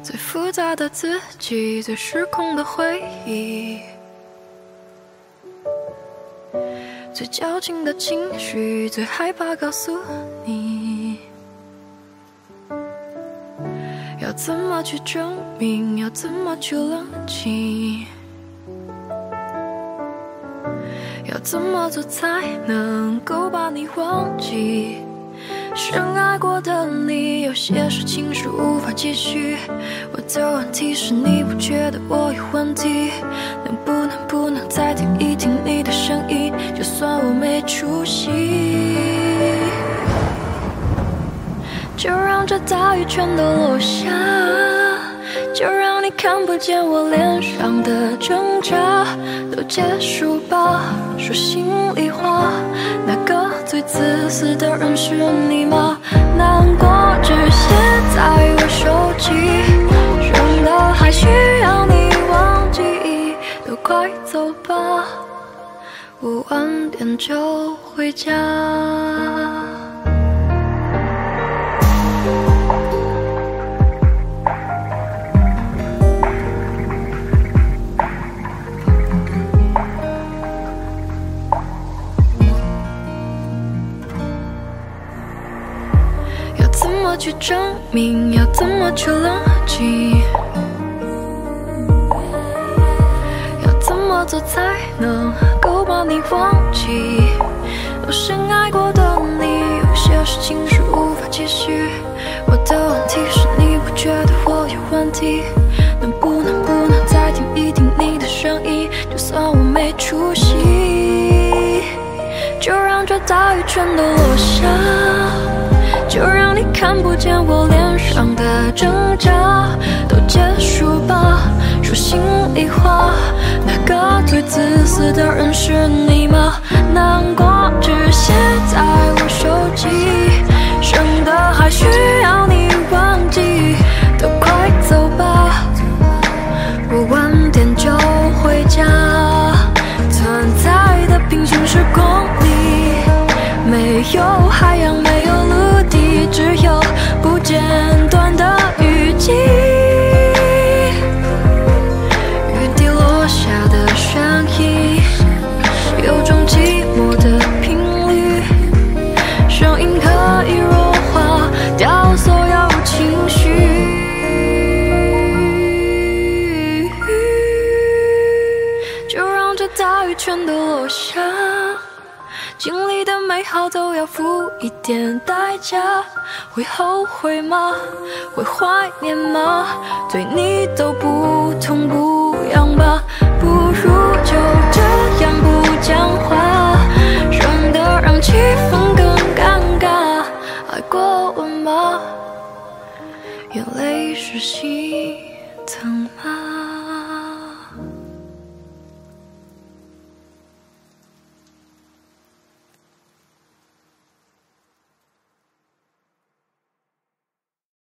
最复杂的自己，最失控的回忆，最矫情的情绪，最害怕告诉你。要怎么去证明？要怎么去冷静？要怎么做才能够把你忘记？深爱过的你，有些事情是无法继续。我的问题是你不觉得我有问题？不能再听一听你的声音？就算我没出息，就让这大雨全都落下，就让你看不见我脸上的挣扎，都结束吧。说心里话，那个最自私的人是你吗？难过只写在我手机，真的还需要你忘记？都快走吧，我晚点就回家。怎么去证明？要怎么去冷静？要怎么做才能够把你忘记？我深爱过的你，有些事情是无法继续。我的问题是你不觉得我有问题？能不能再听一听你的声音？就算我没出息，就让这大雨全都落下，就让你看不见我脸上的挣扎，都结束吧。说心里话，那个最自私的人是你吗？难过只写在我手机，剩的还需要你忘记？都快走吧，我晚点就回家。存在的平行时空里，没有海洋，没有陆地，只有不间断的雨季。雨滴落下的声音，有种寂寞的频率，声音可以融化掉所有情绪。就让这大雨全都落下，经历的美好都要付一点代价。会后悔吗？会怀念吗？对你都不痛不痒吧，不如就这样不讲话，省得让气氛更尴尬。爱过我吗？眼泪是星